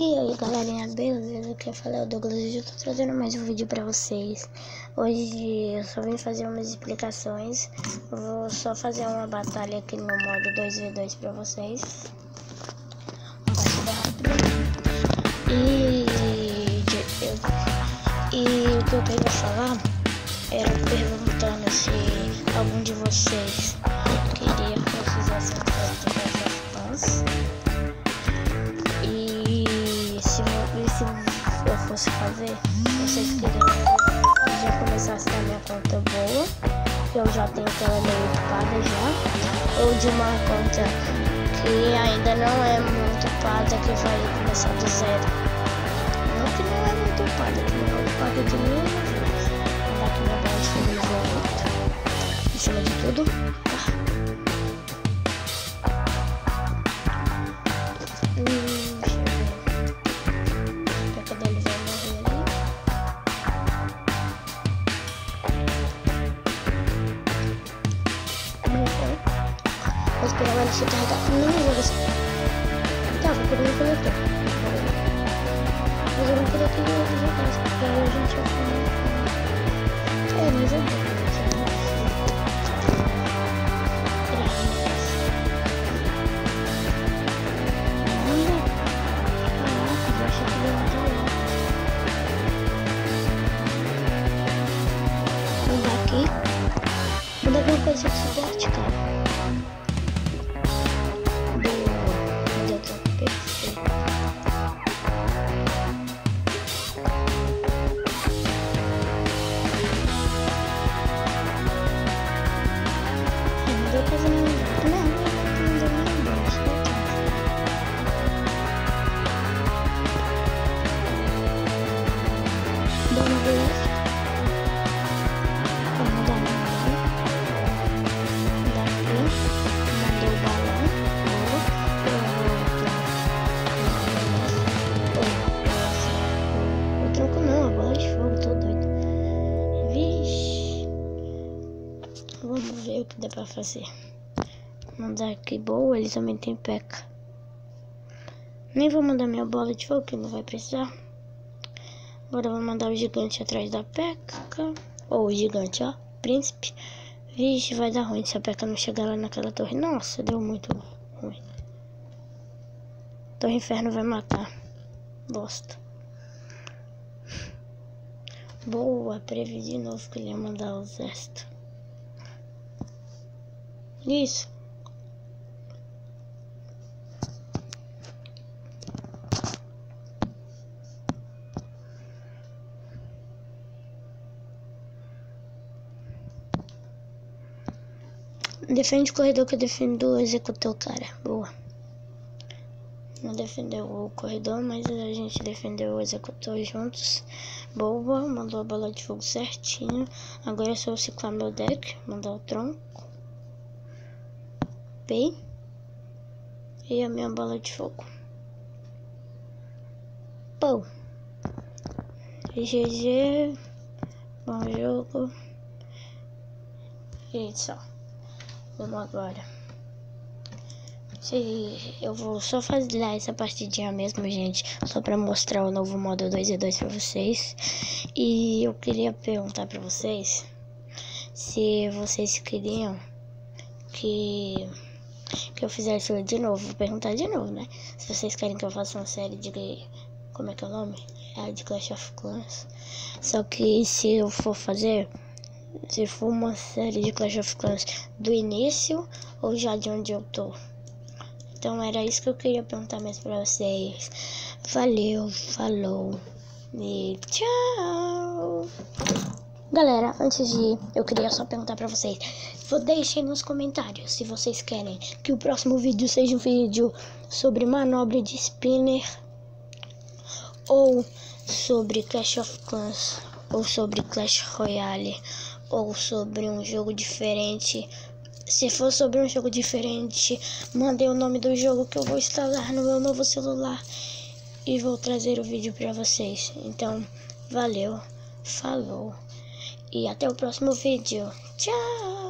E aí galerinha, beleza? Quem fala é o Douglas e eu tô trazendo mais um vídeo pra vocês. Hoje eu só vim fazer umas explicações. Vou só fazer uma batalha aqui no modo 2v2 pra vocês. Uma partida rápida. E o que eu queria falar era perguntando se algum de vocês queria que eu fizesse um teste de Clash of Clans. Se eu fosse fazer, vocês queriam que já começasse da minha conta boa, que eu já tenho aquela meio ocupada já, ou de uma conta que ainda não é muito ocupada, que vai começar do zero. Não que não é muito ocupada, que não é ocupada de nenhuma vez. Vou dar aqui minha bola de fogo no jogo, em cima de tudo. Vou esperar ela se carregar. Não joga assim. Tá, vou pegar o coletor. Mas eu não queria que ele jogasse, porque aí a gente ia comer. Mas é bom. Vou dar alguma coisa de suporte, cara. Vamos ver o que dá pra fazer. Mandar aqui boa, ele também tem P.E.K.K.A. Nem vou mandar minha bola de fogo, que não vai precisar. Agora eu vou mandar o gigante atrás da P.E.K.K.A. Ou o gigante, ó, príncipe. Vixe, vai dar ruim se a P.E.K.K.A não chegar lá naquela torre. Nossa, deu muito ruim. Torre Inferno vai matar. Bosta. Boa, previ de novo que ele ia mandar o exército. Isso. Defende o corredor que eu defendo o executor, cara. Boa. Não defendeu o corredor, mas a gente defendeu o executor juntos. Boa, mandou a bola de fogo certinho. Agora é só eu ciclar meu deck, mandar o tronco. E a minha bola de fogo. Pô. GG. Bom jogo. E só. Vamos agora. Eu vou só fazer essa partidinha mesmo, gente. Só pra mostrar o novo modo 2v2 pra vocês. E eu queria perguntar pra vocês se vocês queriam que eu fizesse de novo. Vou perguntar de novo, né? Se vocês querem que eu faça uma série de... Como é que é o nome? É de Clash of Clans. Só que se eu for fazer... Se for uma série de Clash of Clans do início ou já de onde eu tô. Então era isso que eu queria perguntar mesmo pra vocês. Valeu, falou e tchau. Galera, antes de ir, eu queria só perguntar pra vocês. Deixem nos comentários se vocês querem que o próximo vídeo seja um vídeo sobre manobra de spinner, ou sobre Clash of Clans, ou sobre Clash Royale, ou sobre um jogo diferente. Se for sobre um jogo diferente, mandem o nome do jogo que eu vou instalar no meu novo celular e vou trazer o vídeo pra vocês. Então, valeu, falou. E até o próximo vídeo. Tchau!